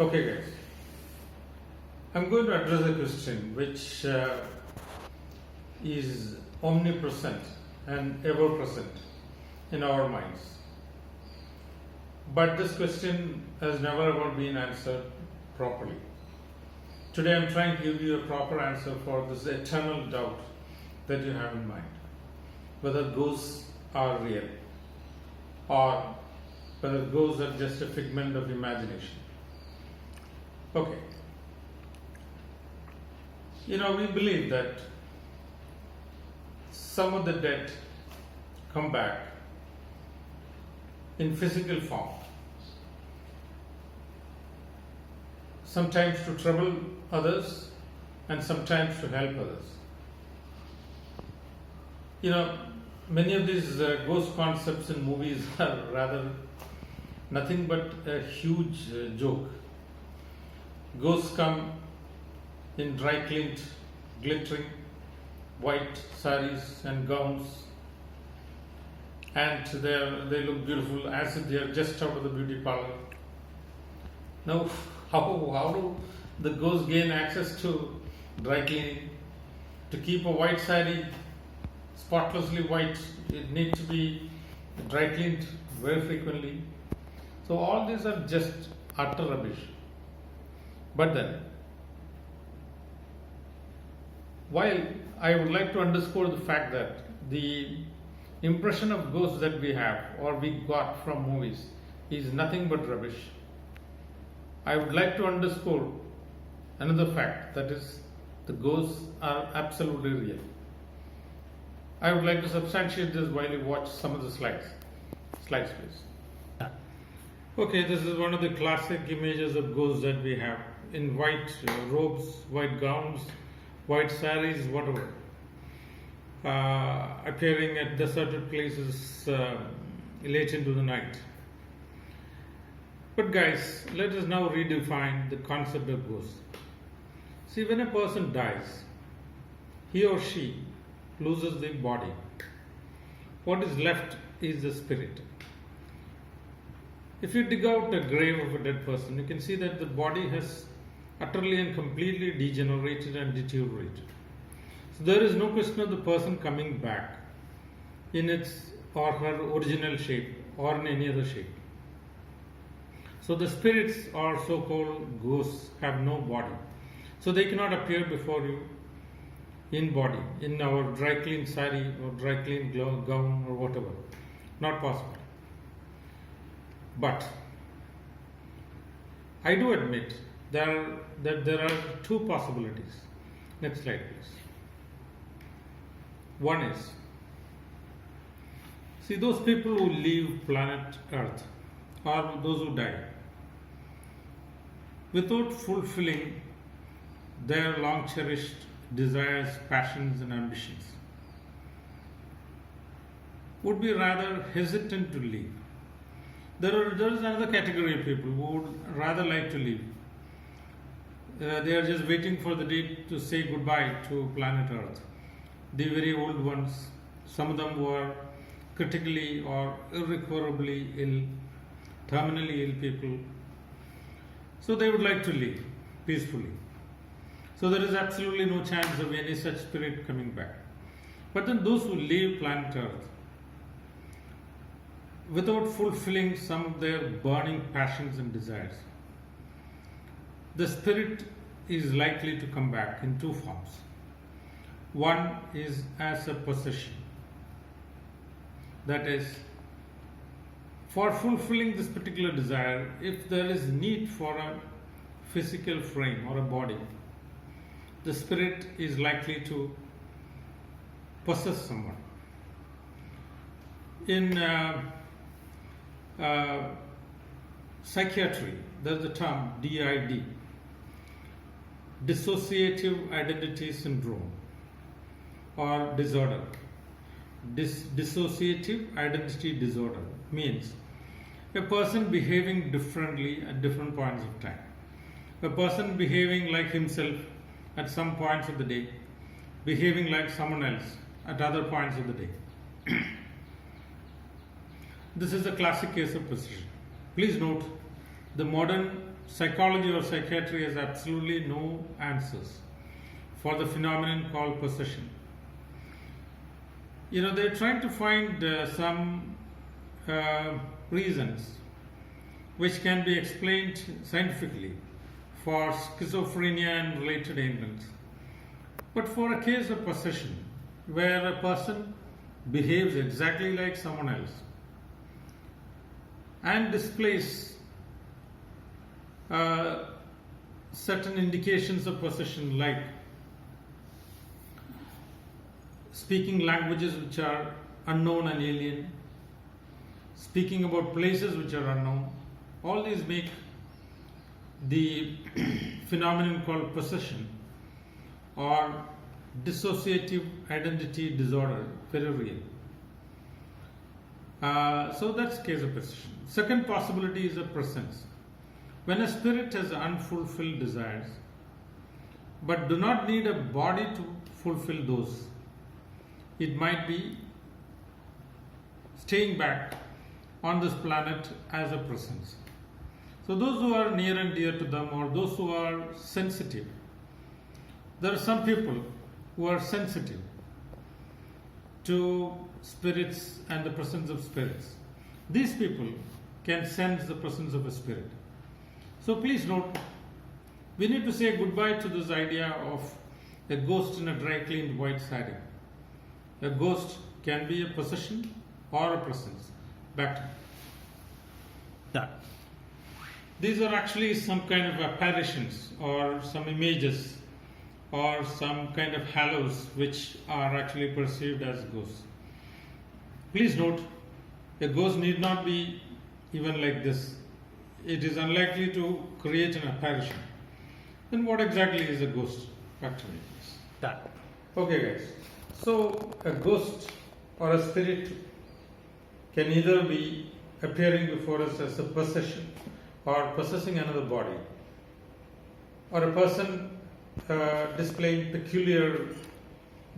Okay, guys. I'm going to address a question which is omnipresent and ever present in our minds. But this question has never ever been answered properly. Today I'm trying to give you a proper answer for this eternal doubt that you have in mind. Whether ghosts are real or whether ghosts are just a figment of imagination. Okay. We believe that some of the dead come back in physical form. Sometimes to trouble others and sometimes to help others. Many of these ghost concepts in movies are rather nothing but a huge joke. Ghosts come in dry cleaned, glittering white saris and gowns, and they look beautiful as if they are just out of the beauty parlor. Now, how do the ghosts gain access to dry cleaning? To keep a white sari spotlessly white, it needs to be dry cleaned very frequently. So all these are just utter rubbish. But then, while I would like to underscore the fact that the impression of ghosts that we have or we got from movies is nothing but rubbish, I would like to underscore another fact, that is, the ghosts are absolutely real. I would like to substantiate this while you watch some of the slides. Slides, please. Okay, this is one of the classic images of ghosts that we have in white robes, white gowns, white saris, whatever, appearing at deserted places late into the night. But guys, let us now redefine the concept of ghost. See, when a person dies, he or she loses the body. What is left is the spirit. If you dig out a grave of a dead person, you can see that the body has utterly and completely degenerated and deteriorated. So there is no question of the person coming back in its or her original shape or in any other shape. So the spirits or so-called ghosts have no body. So they cannot appear before you in body, in our dry clean sari or dry clean gown or whatever. Not possible. But I do admit that there are two possibilities. Next slide, please. One is, see, those people who leave planet Earth or those who die without fulfilling their long cherished desires, passions and ambitions would be rather hesitant to leave. There is another category of people who would rather like to leave. They are just waiting for the day to say goodbye to planet Earth. The very old ones, some of them who are critically or irrecoverably ill, terminally ill people. So they would like to leave peacefully. So there is absolutely no chance of any such spirit coming back. But then those who leave planet Earth without fulfilling some of their burning passions and desires, the spirit is likely to come back in two forms. One is as a possession. That is, for fulfilling this particular desire, if there is need for a physical frame or a body, the spirit is likely to possess someone. In psychiatry, there's the term DID, dissociative identity syndrome or disorder. Dissociative identity disorder means a person behaving differently at different points of time. A person behaving like himself at some points of the day, behaving like someone else at other points of the day. This is a classic case of possession. Please note, the modern psychology or psychiatry has absolutely no answers for the phenomenon called possession. They're trying to find some reasons which can be explained scientifically for schizophrenia and related ailments. But for a case of possession, where a person behaves exactly like someone else and displays certain indications of possession, like speaking languages which are unknown and alien, speaking about places which are unknown, all these make the phenomenon called possession or dissociative identity disorder very real. So that's case of possession. Second possibility is a presence. When a spirit has unfulfilled desires but do not need a body to fulfill those, it might be staying back on this planet as a presence. So those who are near and dear to them, or those who are sensitive, there are some people who are sensitive to spirits and the presence of spirits. These people can sense the presence of a spirit. So please note, we need to say goodbye to this idea of a ghost in a dry cleaned white sari. A ghost can be a possession or a presence. Back to that. These are actually some kind of apparitions or some images or some kind of halos which are actually perceived as ghosts. Please note, a ghost need not be even like this. It is unlikely to create an apparition. Then what exactly is a ghost? Back to me, please. That. Okay, guys. So a ghost or a spirit can either be appearing before us as a possession or possessing another body, or a person displaying peculiar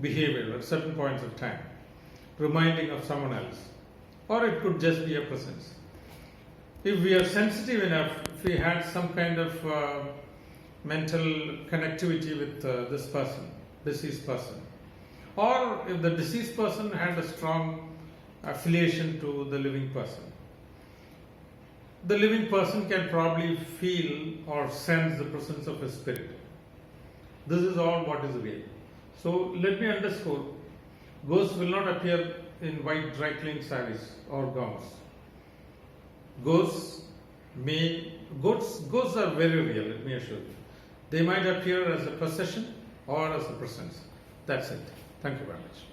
behavior at certain points of time, reminding of someone else, or it could just be a presence. If we are sensitive enough, if we had some kind of mental connectivity with this person, deceased person, or if the deceased person had a strong affiliation to the living person, the living person can probably feel or sense the presence of a spirit. This is all what is real. So let me underscore, ghosts will not appear in white dry clean saris or gowns. Ghosts are very real, let me assure you. They might appear as a possession or as a presence. That's it. Thank you very much.